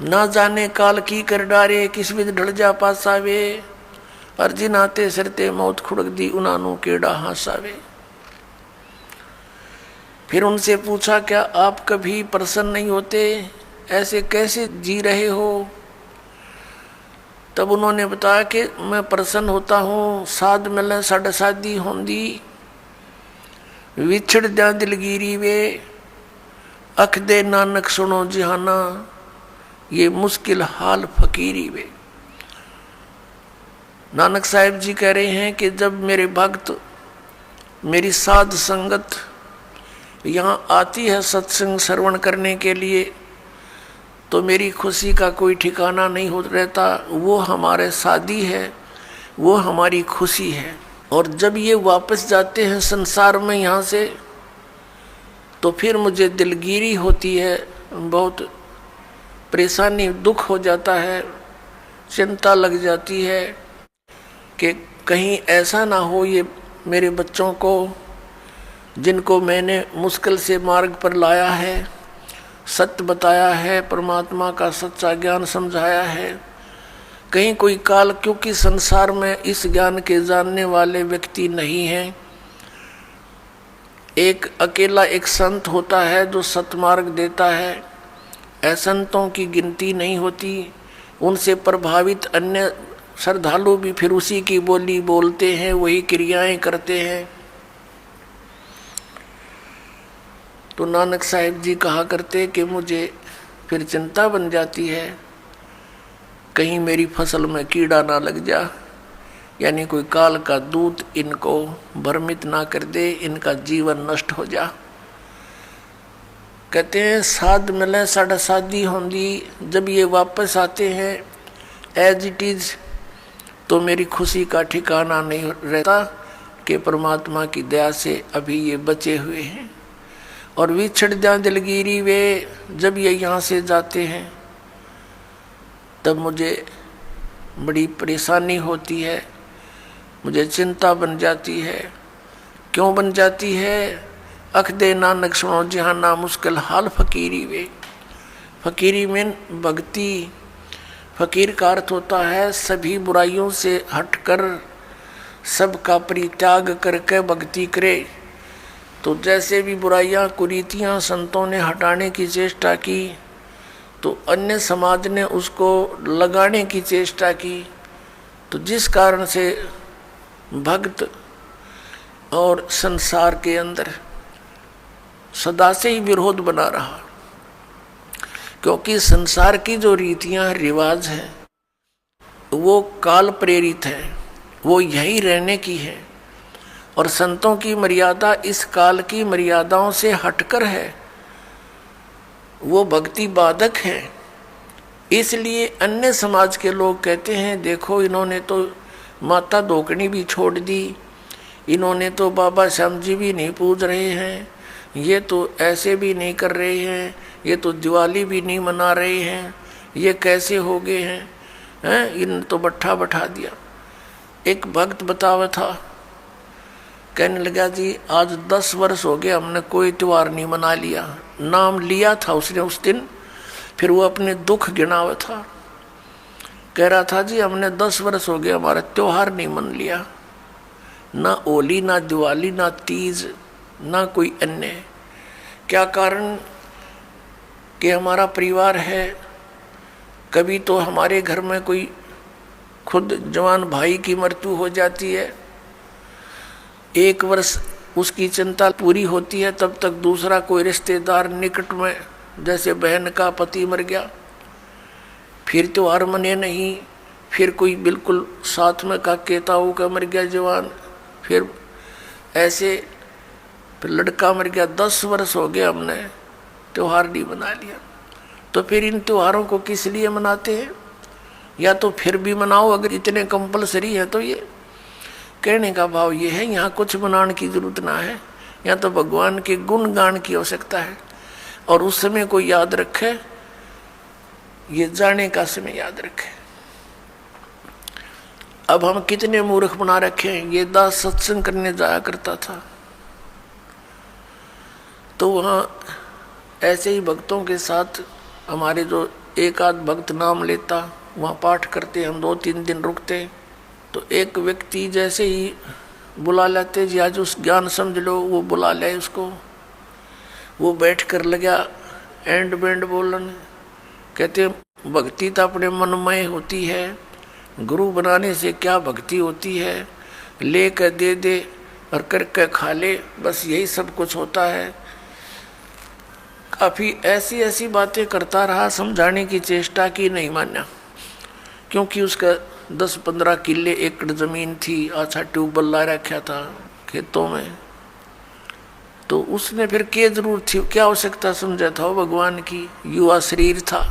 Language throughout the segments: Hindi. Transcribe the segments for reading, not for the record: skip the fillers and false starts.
ना जाने काल की कर डारे, किस विध ढल जा पासावे। अर्जी नाते सरते मौत खुड़क दी, उनानू केड़ा हासावे। फिर उनसे पूछा, क्या आप कभी प्रसन्न नहीं होते, ऐसे कैसे जी रहे हो? तब उन्होंने बताया कि मैं प्रसन्न होता हूँ, साध मिले साढ़ शादी होंदी, विछड़ द्या दिलगिरी वे, अख दे नानक सुनो जिहाना, ये मुश्किल हाल फकीरी वे। नानक साहिब जी कह रहे हैं कि जब मेरे भक्त, मेरी साध संगत यहाँ आती है सत्संग श्रवण करने के लिए, तो मेरी खुशी का कोई ठिकाना नहीं हो रहता। वो हमारे साथी है, वो हमारी खुशी है। और जब ये वापस जाते हैं संसार में यहाँ से, तो फिर मुझे दिलगिरी होती है, बहुत परेशानी, दुख हो जाता है, चिंता लग जाती है कि कहीं ऐसा ना हो ये मेरे बच्चों को, जिनको मैंने मुश्किल से मार्ग पर लाया है, सत्य बताया है, परमात्मा का सच्चा ज्ञान समझाया है, कहीं कोई काल, क्योंकि संसार में इस ज्ञान के जानने वाले व्यक्ति नहीं हैं। एक अकेला एक संत होता है जो सतमार्ग देता है, असंतों की गिनती नहीं होती। उनसे प्रभावित अन्य श्रद्धालु भी फिर उसी की बोली बोलते हैं, वही क्रियाएं करते हैं। तो नानक साहिब जी कहा करते कि मुझे फिर चिंता बन जाती है, कहीं मेरी फसल में कीड़ा ना लग जा, यानी कोई काल का दूत इनको भ्रमित ना कर दे, इनका जीवन नष्ट हो जा। कहते हैं साध मिले साढ़ा शादी होंदी, जब ये वापस आते हैं एज इट इज, तो मेरी खुशी का ठिकाना नहीं रहता कि परमात्मा की दया से अभी ये बचे हुए हैं। और विछड़ जा दिलगिरी वे, जब ये यहाँ से जाते हैं तब मुझे बड़ी परेशानी होती है, मुझे चिंता बन जाती है। क्यों बन जाती है? अख दे नानक सुनो जिहाना, मुश्किल हाल फकीरी वे। फकीरी में भक्ति, फकीर का अर्थ होता है सभी बुराइयों से हटकर सबका परित्याग करके भक्ति करे। तो जैसे भी बुराइयां कुरीतियां संतों ने हटाने की चेष्टा की, तो अन्य समाज ने उसको लगाने की चेष्टा की। तो जिस कारण से भक्त और संसार के अंदर सदा से ही विरोध बना रहा, क्योंकि संसार की जो रीतियां रिवाज हैं वो काल प्रेरित है, वो यही रहने की है। और संतों की मर्यादा इस काल की मर्यादाओं से हटकर है, वो भक्ति बाधक है। इसलिए अन्य समाज के लोग कहते हैं देखो इन्होंने तो माता धोकनी भी छोड़ दी, इन्होंने तो बाबा श्याम जी भी नहीं पूज रहे हैं, ये तो ऐसे भी नहीं कर रहे हैं, ये तो दिवाली भी नहीं मना रहे हैं, ये कैसे हो गए हैं, इन तो बट्ठा बैठा दिया। एक भक्त बतावा था, कहने लगा जी आज 10 वर्ष हो गए हमने कोई त्यौहार नहीं मना लिया। नाम लिया था उसने उस दिन, फिर वो अपने दुख गिनावा था, कह रहा था जी हमने 10 वर्ष हो गए हमारा त्यौहार नहीं मन लिया, ना होली ना दिवाली ना तीज ना कोई अन्य। क्या कारण? कि हमारा परिवार है, कभी तो हमारे घर में कोई खुद जवान भाई की मृत्यु हो जाती है, 1 वर्ष उसकी चिंता पूरी होती है, तब तक दूसरा कोई रिश्तेदार निकट में, जैसे बहन का पति मर गया, फिर त्योहार मने नहीं, फिर कोई बिल्कुल साथ में का केताऊ का मर गया जवान, फिर ऐसे फिर लड़का मर गया। 10 वर्ष हो गए हमने त्योहार नहीं मना लिया। तो फिर इन त्योहारों को किस लिए मनाते हैं? या तो फिर भी मनाओ अगर इतने कंपलसरी है तो। ये कहने का भाव ये है यहाँ कुछ मनाने की जरूरत ना है, यहाँ तो भगवान के गुण गान की आवश्यकता है। और उस समय को याद रखे, ये जाने का समय याद रखे। अब हम कितने मूर्ख बना रखे हैं। ये दास सत्संग करने जाया करता था, तो वहाँ ऐसे ही भक्तों के साथ हमारे जो एक आध भक्त नाम लेता, वहाँ पाठ करते, हम 2-3 दिन रुकते, तो एक व्यक्ति जैसे ही बुला लेते जी आज उस ज्ञान समझ लो, वो बुला ले उसको, वो बैठ कर लगा एंड बैंड बोलन। कहते भक्ति तो अपने मनमय होती है, गुरु बनाने से क्या भक्ति होती है, ले कर दे दे और करके खा ले, बस यही सब कुछ होता है। काफ़ी ऐसी ऐसी बातें करता रहा, समझाने की चेष्टा की, नहीं माना, क्योंकि उसका 10-15 किले एकड़ ज़मीन थी, अच्छा ट्यूबवेल ला रखा था खेतों में, तो उसने फिर क्या जरूरत थी, क्या आवश्यकता समझा था वो भगवान की, युवा शरीर था।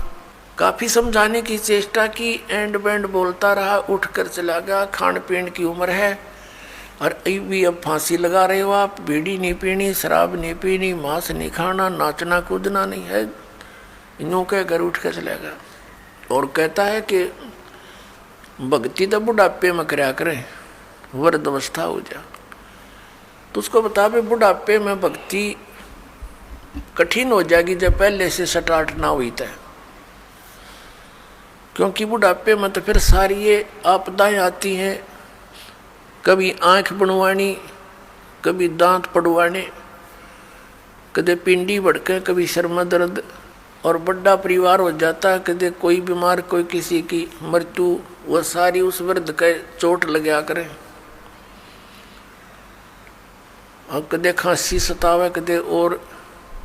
काफ़ी समझाने की चेष्टा की, एंड बैंड बोलता रहा, उठ कर चला गया। खान पीन की उम्र है और भी अब फांसी लगा रहे हो आप, बीड़ी नहीं पीनी, शराब नहीं पीनी, मांस नहीं खाना, नाचना कूदना नहीं है, यूँ कह घर उठ कर चला गया। और कहता है कि भक्ति तो बुढ़ापे में करया करें, वृद्ध अवस्था हो जा। तो उसको बता भी बुढ़ापे में भक्ति कठिन हो जाएगी जब पहले से स्टार्ट ना हुई तय, क्योंकि बुढ़ापे में तो फिर सारी ये आपदाएं आती हैं, कभी आँख बनवानी, कभी दांत पड़वाने, कदे पिंडी भड़के, कभी सिर में दर्द, और बड़ा परिवार हो जाता है, कदे कोई बीमार, कोई किसी की मृत्यु, वह सारी उस वृद्ध के चोट लगा करें। और कदे खांसी सतावे, कदे और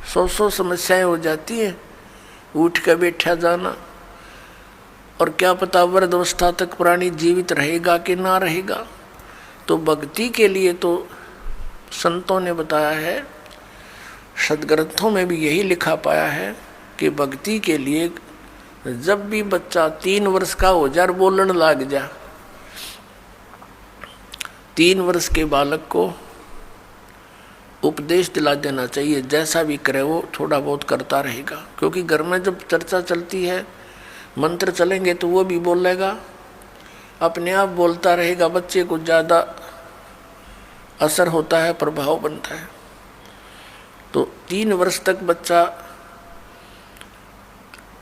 100 समस्याएं हो जाती हैं, उठ कर बैठा जाना, और क्या पता वृद्ध अवस्था तक प्राणी जीवित रहेगा कि ना रहेगा। तो भक्ति के लिए तो संतों ने बताया है, सदग्रंथों में भी यही लिखा पाया है कि भक्ति के लिए जब भी बच्चा 3 वर्ष का हो जाए, बोलने लग जा, 3 वर्ष के बालक को उपदेश दिला देना चाहिए, जैसा भी करे वो थोड़ा बहुत करता रहेगा। क्योंकि घर में जब चर्चा चलती है, मंत्र चलेंगे तो वो भी बोलेगा, अपने आप बोलता रहेगा, बच्चे को ज़्यादा असर होता है, प्रभाव बनता है। तो 3 वर्ष तक बच्चा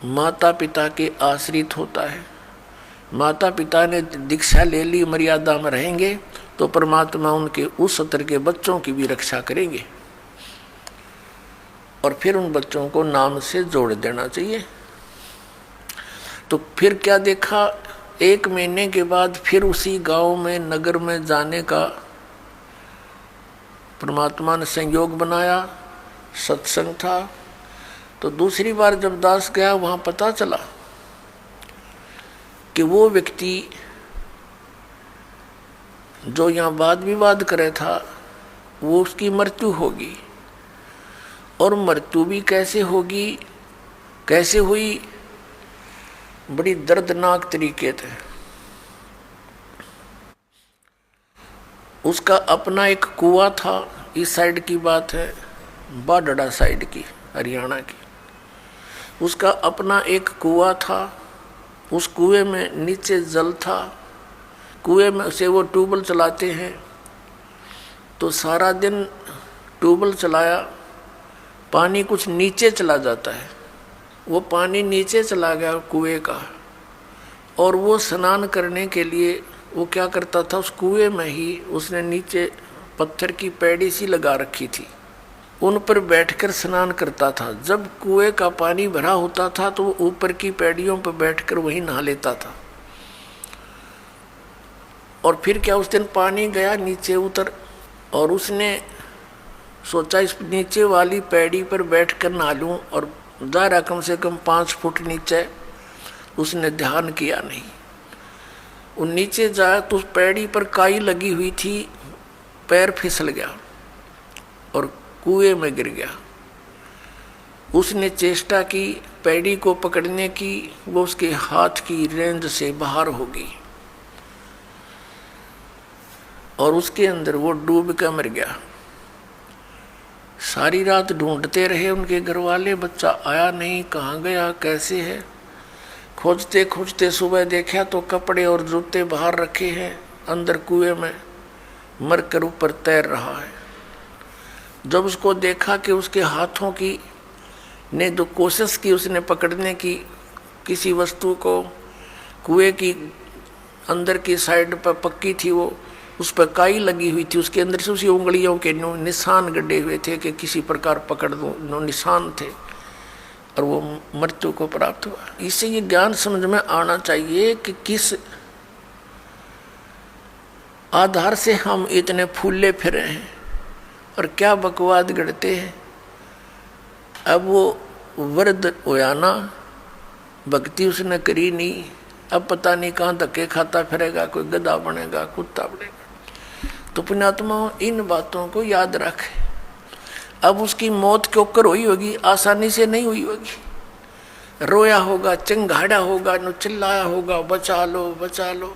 माता पिता के आश्रित होता है। माता पिता ने दीक्षा ले ली, मर्यादा में रहेंगे तो परमात्मा उनके उस स्तर के बच्चों की भी रक्षा करेंगे, और फिर उन बच्चों को नाम से जोड़ देना चाहिए। तो फिर क्या देखा, 1 महीने के बाद फिर उसी गांव में, नगर में जाने का परमात्मा ने संयोग बनाया, सत्संग था। तो दूसरी बार जब दास गया, वहाँ पता चला कि वो व्यक्ति जो यहाँ वाद विवाद करे था, वो उसकी मृत्यु होगी। और मृत्यु भी कैसे होगी, कैसे हुई, बड़ी दर्दनाक तरीके थे। उसका अपना एक कुआं था, इस साइड की बात है, बाडड़ा साइड की, हरियाणा की। उसका अपना एक कुआं था, उस कुएं में नीचे जल था, कुएं में से वो ट्यूबवेल चलाते हैं, तो सारा दिन ट्यूबवेल चलाया, पानी कुछ नीचे चला जाता है, वो पानी नीचे चला गया कुएं का। और वो स्नान करने के लिए वो क्या करता था, उस कुएं में ही उसने नीचे पत्थर की पैड़ी सी लगा रखी थी, उन पर बैठकर स्नान करता था। जब कुएं का पानी भरा होता था तो वो ऊपर की पैड़ियों पर बैठकर वहीं नहा लेता था। और फिर क्या, उस दिन पानी गया, नीचे उतर, और उसने सोचा इस नीचे वाली पैड़ी पर बैठकर नहा लूं, और दायरा कम से कम 5 फुट नीचे। उसने ध्यान किया नहीं, वो नीचे जाया तो उस पैड़ी पर काई लगी हुई थी, पैर फिसल गया और कुएं में गिर गया। उसने चेष्टा की पैड़ी को पकड़ने की, वो उसके हाथ की रेंज से बाहर हो गई और उसके अंदर वो डूब कर मर गया। सारी रात ढूंढते रहे उनके घर वाले, बच्चा आया नहीं, कहाँ गया, कैसे है। खोजते खोजते सुबह देखा तो कपड़े और जूते बाहर रखे हैं, अंदर कुएं में मर कर ऊपर तैर रहा है। जब उसको देखा कि उसके हाथों की ने जो कोशिश की उसने पकड़ने की किसी वस्तु को, कुएं की अंदर की साइड पर पक्की थी वो, उस पर काई लगी हुई थी, उसके अंदर से उसी उंगलियों के निशान गड्ढे हुए थे कि किसी प्रकार पकड़ दो, निशान थे, और वो मृत्यु को प्राप्त हुआ। इससे ये ज्ञान समझ में आना चाहिए कि किस आधार से हम इतने फूले फिरे हैं और क्या बकवाद गढ़ते हैं। अब वो वृद्ध होया ना, भक्ति उसने करी नहीं, अब पता नहीं कहाँ धक्के खाता फिरेगा, कोई गधा बनेगा, कुत्ता बनेगा। तो पुण्यात्मा इन बातों को याद रखे। अब उसकी मौत क्यों कर हुई होगी, आसानी से नहीं हुई होगी। रोया होगा, चिंगाड़ा होगा, नो चिल्लाया होगा, बचा लो बचा लो।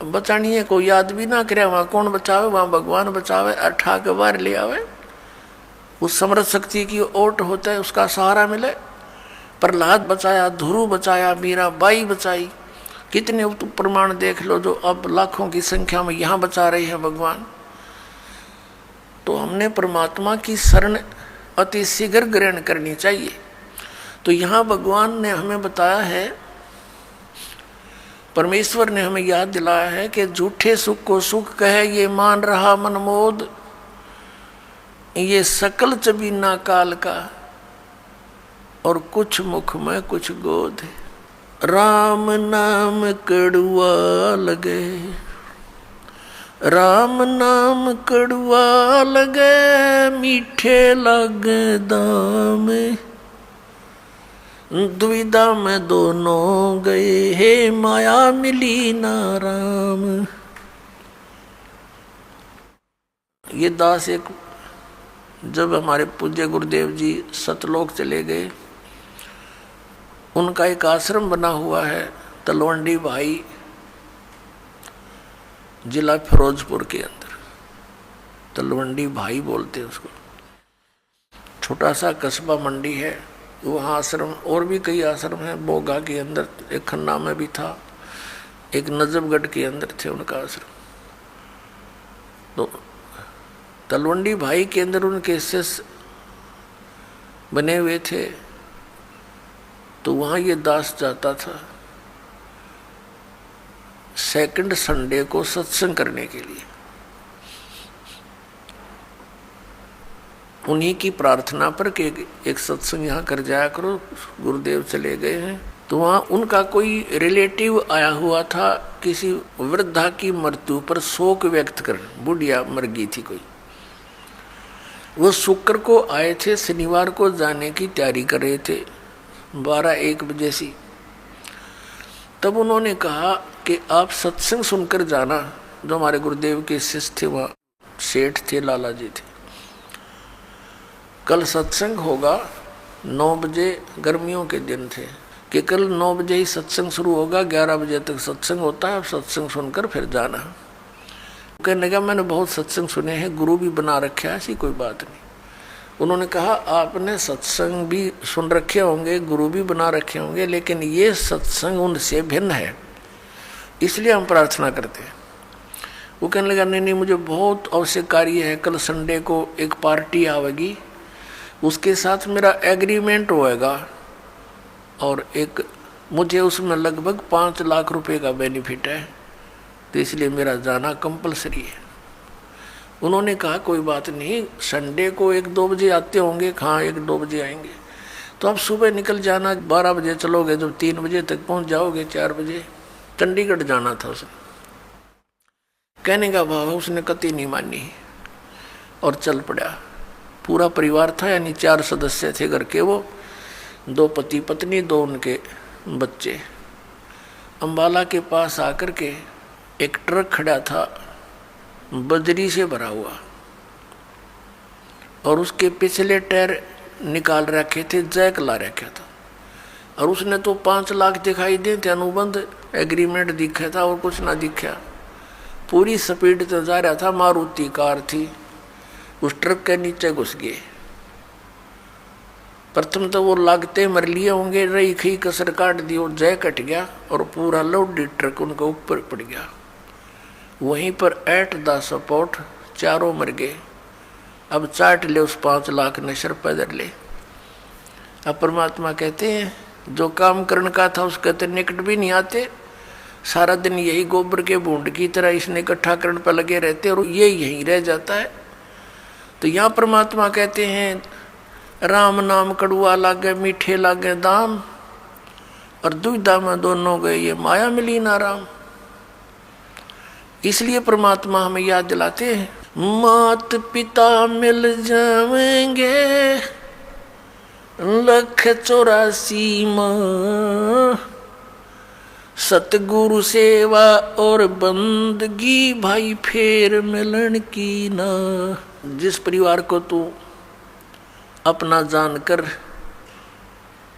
बचानी है कोई याद भी ना करे, वहाँ कौन बचावे, वहाँ भगवान बचावे, अठा के बाहर ले आवे। उस समर्थ शक्ति की ओट होता है, उसका सहारा मिले। प्रहलाद बचाया, ध्रुव बचाया, मीराबाई बचाई, कितने प्रमाण देख लो जो अब लाखों की संख्या में यहाँ बचा रहे हैं भगवान। तो हमने परमात्मा की शरण अति शीघ्र ग्रहण करनी चाहिए। तो यहाँ भगवान ने हमें बताया है, परमेश्वर ने हमें याद दिलाया है कि झूठे सुख को सुख कहे ये मान रहा मनमोद, ये सकल चबीना काल का, और कुछ मुख में कुछ गोद। राम नाम कड़ुआ लगे, राम नाम कड़ुआ लगे, मीठे लगे दाम, दुविधा में दोनों गए, हे माया मिली ना राम। ये दास एक, जब हमारे पूज्य गुरुदेव जी सतलोक चले गए, उनका एक आश्रम बना हुआ है तलवंडी भाई, जिला फिरोजपुर के अंदर। तलवंडी भाई बोलते हैं उसको। छोटा सा कस्बा मंडी है, वहाँ आश्रम, और भी कई आश्रम हैं। बोगा के अंदर एक, खन्ना में भी था, एक नजफगढ़ के अंदर थे उनका आश्रम। तो तलवंडी भाई के अंदर उनके शिष्य बने हुए थे। तो वहाँ ये दास जाता था सेकंड संडे को सत्संग करने के लिए। उन्हीं की प्रार्थना पर कि एक सत्संग यहाँ कर जाया करो, गुरुदेव चले गए हैं। तो वहाँ उनका कोई रिलेटिव आया हुआ था, किसी वृद्धा की मृत्यु पर शोक व्यक्त कर, बुढ़िया मर गई थी कोई। वो शुक्र को आए थे, शनिवार को जाने की तैयारी कर रहे थे 12-1 बजे सी। तब उन्होंने कहा कि आप सत्संग सुनकर जाना। जो हमारे गुरुदेव के शिष्य थे, वहाँ सेठ थे, लाला जी थे। कल सत्संग होगा 9 बजे, गर्मियों के दिन थे कि कल 9 बजे ही सत्संग शुरू होगा, 11 बजे तक सत्संग होता है, सत्संग सुनकर फिर जाना। कहने लगा मैंने बहुत सत्संग सुने हैं, गुरु भी बना रखे है, ऐसी कोई बात नहीं। उन्होंने कहा आपने सत्संग भी सुन रखे होंगे, गुरु भी बना रखे होंगे, लेकिन ये सत्संग उनसे भिन्न है, इसलिए हम प्रार्थना करते हैं। वो कहने लगा नहीं, मुझे बहुत आवश्यक कार्य है, कल संडे को एक पार्टी आवेगी, उसके साथ मेरा एग्रीमेंट होएगा, और एक मुझे उसमें लगभग 5 लाख रुपए का बेनिफिट है, तो इसलिए मेरा जाना कंपलसरी है। उन्होंने कहा कोई बात नहीं, संडे को 1-2 बजे आते होंगे। हाँ, 1-2 बजे आएंगे। तो आप सुबह निकल जाना, 12 बजे चलोगे तो 3 बजे तक पहुंच जाओगे। 4 बजे चंडीगढ़ जाना था उसने। कहने का भाव उसने कतई नहीं मानी और चल पड़ा। पूरा परिवार था, यानी 4 सदस्य थे घर के, वो 2 पति पत्नी, 2 उनके बच्चे। अम्बाला के पास आकर के एक ट्रक खड़ा था बजरी से भरा हुआ, और उसके पिछले टायर निकाल रखे थे, जैक ला रखा था, और उसने तो 5 लाख दिखाई दे थे, अनुबंध एग्रीमेंट दिखा था और कुछ ना दिखा। पूरी स्पीड से जा रहा था, मारुति कार थी, उस ट्रक के नीचे घुस गए। प्रथम तो वो लागते मर लिए होंगे, रही खी कसर काट दी और जय कट गया, और पूरा लोडेड ट्रक उनके ऊपर पड़ गया। वहीं पर एट द सपोर्ट चारों मर गए। अब चाट ले उस 5 लाख नशर पैदर ले। अब परमात्मा कहते हैं जो काम करने का था उसके तो निकट भी नहीं आते, सारा दिन यही गोबर के बूंद की तरह इसने इकट्ठा करने पर लगे रहते और ये यहीं रह जाता है। तो यहाँ परमात्मा कहते हैं राम नाम कड़ुआ लागे मीठे लागे दाम, और दुविधा में दोनों गए ये माया मिली ना राम। इसलिए परमात्मा हमें याद दिलाते हैं मात पिता मिल जाएंगे 184 माँ, सतगुरु सेवा और बंदगी भाई फेर मिलन की ना। जिस परिवार को तू अपना जानकर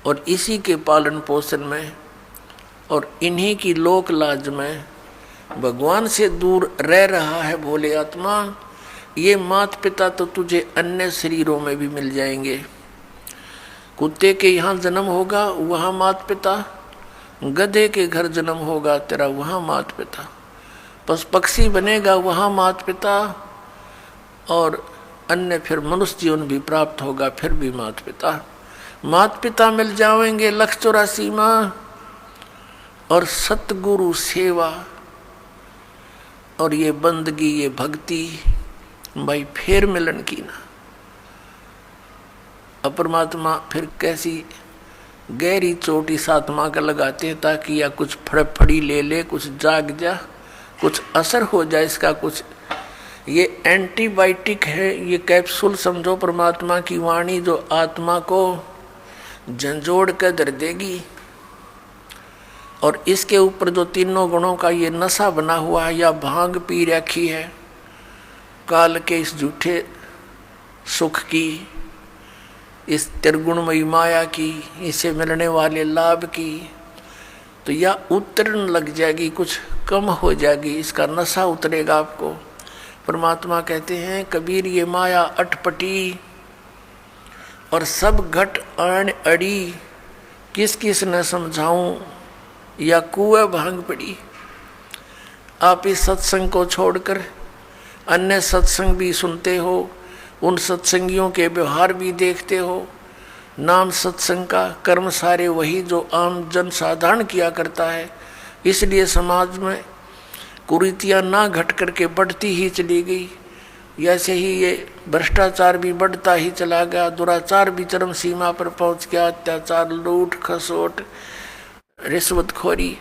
और इसी के पालन पोषण में और इन्हीं की लोक लाज में भगवान से दूर रह रहा है भोले आत्मा, ये माता पिता तो तुझे अन्य शरीरों में भी मिल जाएंगे। कुत्ते के यहाँ जन्म होगा वहाँ माता पिता, गधे के घर जन्म होगा तेरा वहाँ माता पिता, पशु पक्षी बनेगा वहाँ माता पिता, और अन्य फिर मनुष्य जीवन भी प्राप्त होगा फिर भी माता पिता। माता पिता मिल जाएंगे 184 माँ, और सतगुरु सेवा और ये बंदगी ये भक्ति भाई फेर मिलन की ना। अब परमात्मा फिर कैसी गहरी चोट इस आत्मा का लगाते हैं ताकि या कुछ फड़फड़ी ले ले, कुछ जाग जा, कुछ असर हो जाए इसका कुछ। ये एंटीबायोटिक है, ये कैप्सूल समझो परमात्मा की वाणी जो आत्मा को झंझोड़ कर धर देगी। और इसके ऊपर जो तीनों गुणों का ये नशा बना हुआ है या भांग पी रखी है काल के इस झूठे सुख की, इस त्रिगुणमयी माया की, इसे मिलने वाले लाभ की, तो या उतरने लग जाएगी, कुछ कम हो जाएगी, इसका नशा उतरेगा आपको। परमात्मा कहते हैं कबीर ये माया अटपटी और सब घट आन अड़ी, किस किस न समझाऊं या कुएं भांग पड़ी। आप इस सत्संग को छोड़कर अन्य सत्संग भी सुनते हो, उन सत्संगियों के व्यवहार भी देखते हो। नाम सत्संग का कर्म सारे वही जो आम जन साधारण किया करता है, इसलिए समाज में कुरीतियाँ ना घट करके बढ़ती ही चली गई। ऐसे ही ये भ्रष्टाचार भी बढ़ता ही चला गया, दुराचार भी चरम सीमा पर पहुंच गया, अत्याचार, लूट खसोट, रिश्वतखोरी।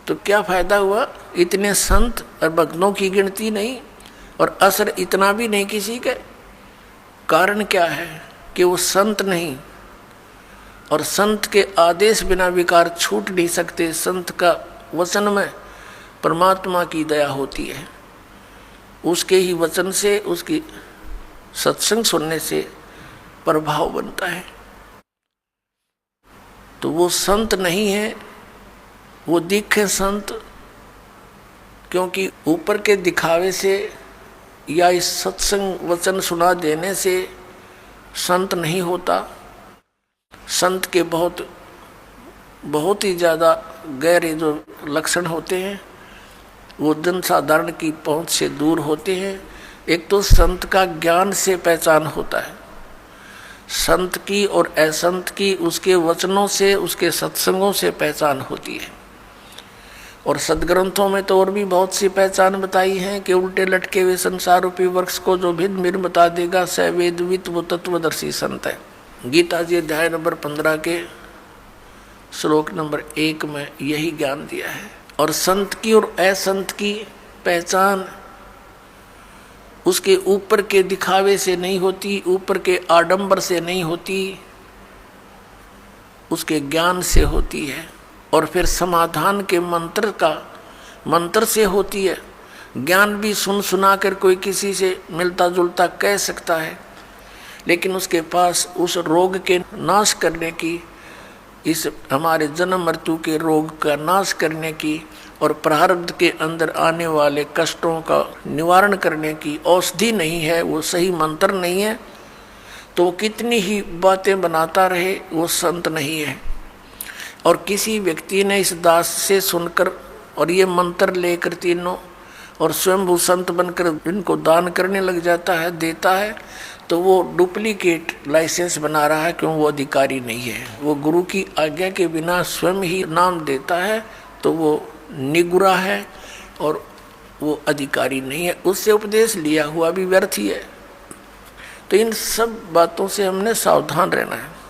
तो क्या फायदा हुआ? इतने संत और भक्तों की गिनती नहीं और असर इतना भी नहीं किसी के। कारण क्या है कि वो संत नहीं, और संत के आदेश बिना विकार छूट नहीं सकते। संत का वचन में परमात्मा की दया होती है, उसके ही वचन से, उसकी सत्संग सुनने से प्रभाव बनता है। तो वो संत नहीं है, वो दिखे संत, क्योंकि ऊपर के दिखावे से या इस सत्संग वचन सुना देने से संत नहीं होता। संत के बहुत ही ज़्यादा गहरे जो लक्षण होते हैं वो जन साधारण की पहुंच से दूर होते हैं। एक तो संत का ज्ञान से पहचान होता है, संत की और असंत की उसके वचनों से, उसके सत्संगों से पहचान होती है। और सदग्रंथों में तो और भी बहुत सी पहचान बताई हैं कि उल्टे लटके हुए संसार रूपी वृक्ष को जो भिन्न भिन्न बता देगा स वेदवित वो तत्वदर्शी संत है। गीता जी अध्याय नंबर 15 के श्लोक नंबर 1 में यही ज्ञान दिया है। और संत की और असंत की पहचान उसके ऊपर के दिखावे से नहीं होती, ऊपर के आडंबर से नहीं होती, उसके ज्ञान से होती है। और फिर समाधान के मंत्र से होती है। ज्ञान भी सुन सुना कर कोई किसी से मिलता जुलता कह सकता है, लेकिन उसके पास उस रोग के नाश करने की, इस हमारे जन्म मृत्यु के रोग का नाश करने की और प्रारब्ध के अंदर आने वाले कष्टों का निवारण करने की औषधि नहीं है, वो सही मंत्र नहीं है, तो कितनी ही बातें बनाता रहे वो संत नहीं है। और किसी व्यक्ति ने इस दास से सुनकर और ये मंत्र लेकर तीनों और स्वयंभू संत बनकर इनको दान करने लग जाता है, देता है, तो वो डुप्लीकेट लाइसेंस बना रहा है, क्यों? वो अधिकारी नहीं है। वो गुरु की आज्ञा के बिना स्वयं ही नाम देता है तो वो निगुरा है और वो अधिकारी नहीं है, उससे उपदेश लिया हुआ भी व्यर्थ ही है। तो इन सब बातों से हमने सावधान रहना है।